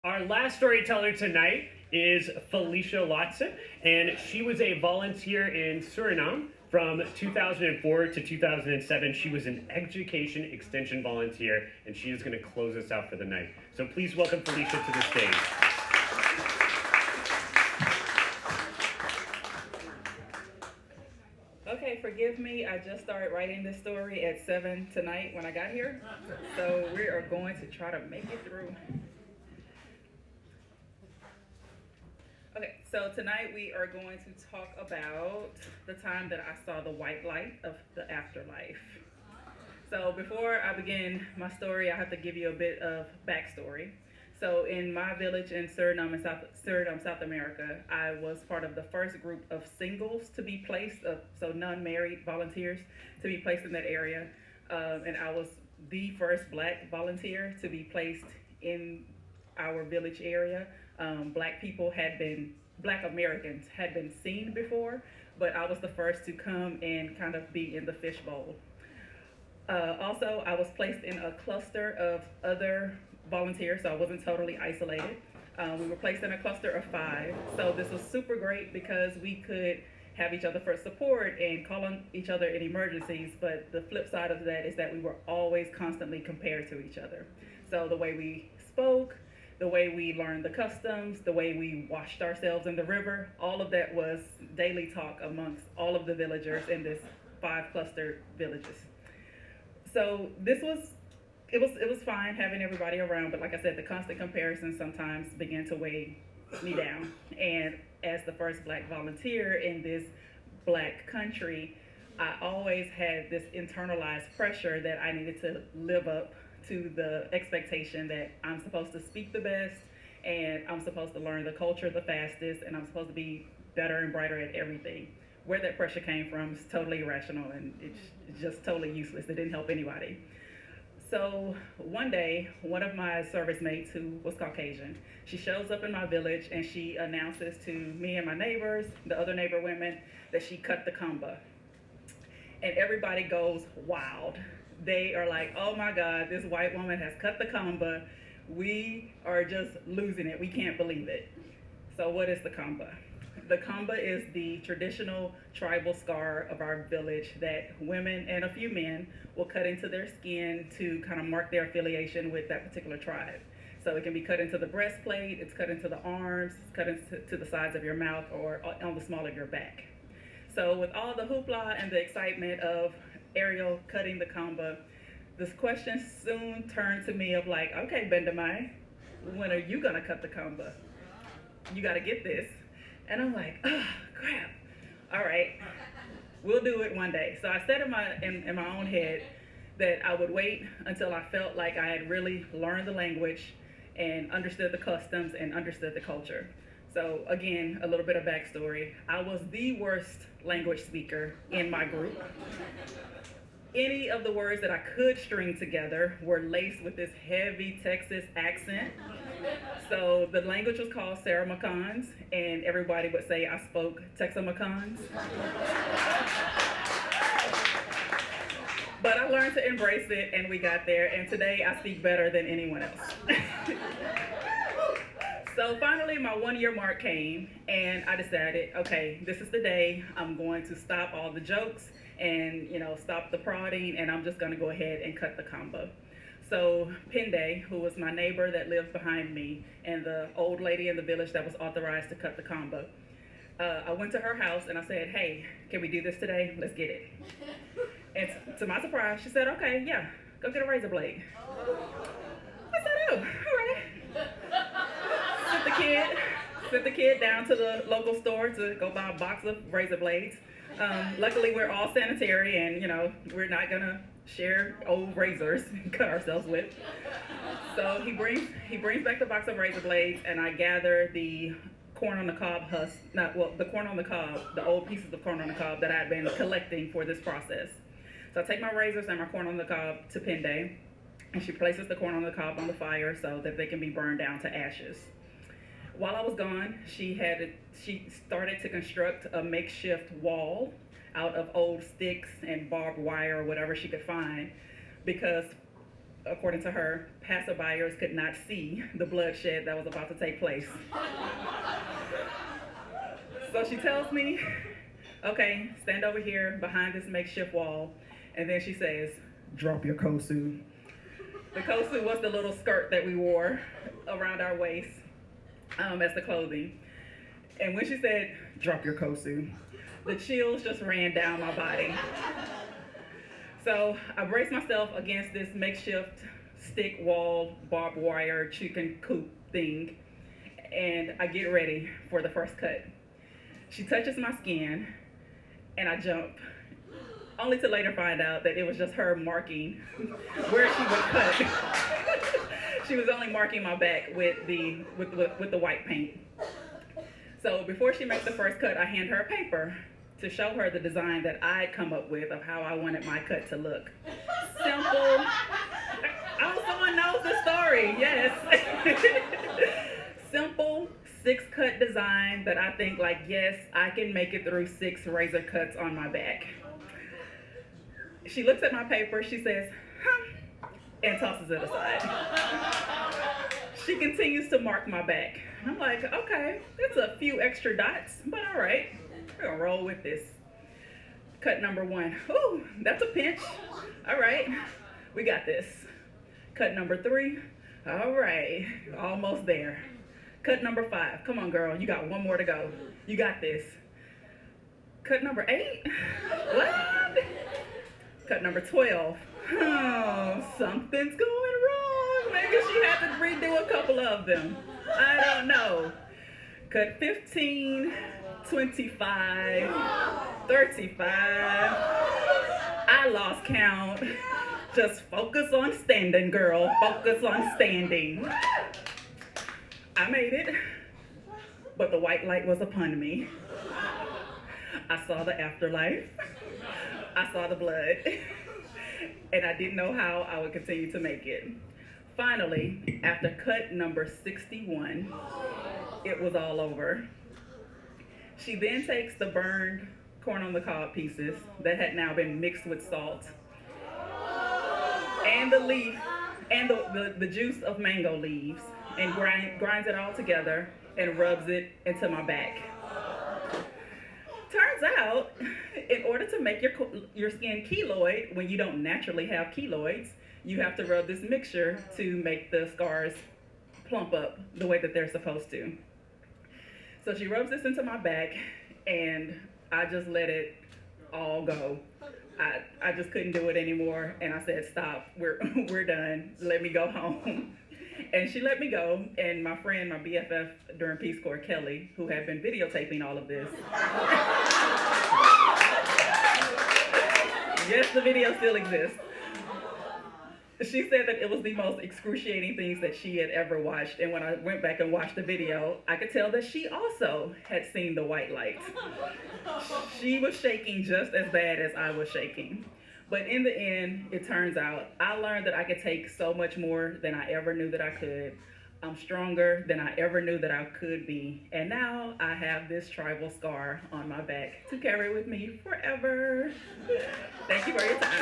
Our last storyteller tonight is Felicia Lotson, and she was a volunteer in Suriname from 2004 to 2007. She was an education extension volunteer, and she is going to close us out for the night. So please welcome Felicia to the stage. Okay, forgive me. I just started writing this story at 7 tonight when I got here. So we are going to try to make it through. Okay, so tonight we are going to talk about the time that I saw the white light of the afterlife. So before I begin my story, I have to give you a bit of backstory. So in my village in Suriname, South America, I was part of the first group of singles to be placed, so non-married volunteers to be placed in that area. And I was the first black volunteer to be placed in our village area. Black Americans had been seen before, but I was the first to come and kind of be in the fishbowl. Also, I was placed in a cluster of other volunteers, so I wasn't totally isolated. We were placed in a cluster of 5, so this was super great because we could have each other for support and call on each other in emergencies, but the flip side of that is that we were always constantly compared to each other. So the way we spoke, the way we learned the customs, the way we washed ourselves in the river, all of that was daily talk amongst all of the villagers in this 5 clustered villages. So it was fine having everybody around, but like I said, the constant comparison sometimes began to weigh me down. And as the first black volunteer in this black country, I always had this internalized pressure that I needed to live up to the expectation that I'm supposed to speak the best, and I'm supposed to learn the culture the fastest, and I'm supposed to be better and brighter at everything. Where that pressure came from is totally irrational, and it's just totally useless. It didn't help anybody. So one day, one of my service mates, who was Caucasian, she shows up in my village and she announces to me and my neighbors, the other neighbor women, that she cut the kamba. And everybody goes wild. They are like, oh my God, this white woman has cut the kamba. We are just losing it. We can't believe it. So what is the kamba? The kamba is the traditional tribal scar of our village that women and a few men will cut into their skin to kind of mark their affiliation with that particular tribe. So it can be cut into the breastplate, it's cut into the arms, it's cut into the sides of your mouth, or on the small of your back. So with all the hoopla and the excitement of Ariel cutting the kamba, this question soon turned to me of like, okay, Bendamai, when are you gonna cut the kamba? You gotta get this. And I'm like, oh, crap. All right, we'll do it one day. So I said in my own head that I would wait until I felt like I had really learned the language and understood the customs and understood the culture. So again, a little bit of backstory. I was the worst language speaker in my group. Any of the words that I could string together were laced with this heavy Texas accent. So the language was called Saramacans, and everybody would say I spoke Texamacans. But I learned to embrace it, and we got there, and today I speak better than anyone else. So finally, my 1-year mark came, and I decided, okay, this is the day. I'm going to stop all the jokes and stop the prodding, and I'm just going to go ahead and cut the kamba. So Pende, who was my neighbor that lived behind me, and the old lady in the village that was authorized to cut the kamba, I went to her house and I said, hey, can we do this today? Let's get it. And to my surprise, she said, okay, yeah, go get a razor blade. I said, oh, all right. Sent the kid down to the local store to go buy a box of razor blades. Luckily, we're all sanitary, and we're not gonna share old razors and cut ourselves with. So he brings back the box of razor blades, and I gather the corn on the cob husk, the corn on the cob, the old pieces of corn on the cob that I had been collecting for this process. So I take my razors and my corn on the cob to Pende, and she places the corn on the cob on the fire so that they can be burned down to ashes. While I was gone, she started to construct a makeshift wall out of old sticks and barbed wire or whatever she could find, because according to her, passerbyers could not see the bloodshed that was about to take place. So she tells me, okay, stand over here behind this makeshift wall. And then she says, drop your kosu. The kosu was the little skirt that we wore around our waist as the clothing. And when she said, drop your kosu, the chills just ran down my body. So I braced myself against this makeshift stick wall, barbed wire, chicken coop thing, and I get ready for the first cut. She touches my skin, and I jump, only to later find out that it was just her marking where she would cut. She was only marking my back with the white paint. So before she makes the first cut, I hand her a paper to show her the design that I'd come up with of how I wanted my cut to look. Simple. Oh, someone knows the story, yes. Simple 6-cut design that I think like, yes, I can make it through 6 razor cuts on my back. She looks at my paper, she says, huh, and tosses it aside. She continues to mark my back. I'm like, okay, it's a few extra dots, but all right, we're gonna roll with this. Cut number 1, ooh, that's a pinch. All right, we got this. Cut number 3, all right, almost there. Cut number 5, come on girl, you got 1 more to go. You got this. Cut number 8, what? Cut number 12, oh, something's going wrong. Maybe she had to redo a couple of them. I don't know. Cut 15, 25, 35. I lost count. Just focus on standing, girl. Focus on standing. I made it, but the white light was upon me. I saw the afterlife. I saw the blood. And I didn't know how I would continue to make it. Finally, after cut number 61, it was all over. She then takes the burned corn on the cob pieces that had now been mixed with salt and the leaf and the juice of mango leaves and grinds it all together and rubs it into my back. Turns out, in order to make your skin keloid, when you don't naturally have keloids, you have to rub this mixture to make the scars plump up the way that they're supposed to. So she rubs this into my back, and I just let it all go. I just couldn't do it anymore, and I said, stop, we're done, let me go home. And she let me go, and my friend, my BFF during Peace Corps, Kelly, who had been videotaping all of this. Yes, the video still exists. She said that it was the most excruciating things that she had ever watched, and when I went back and watched the video, I could tell that she also had seen the white light. She was shaking just as bad as I was shaking. But in the end, it turns out, I learned that I could take so much more than I ever knew that I could. I'm stronger than I ever knew that I could be. And now I have this tribal scar on my back to carry with me forever. Thank you for your time.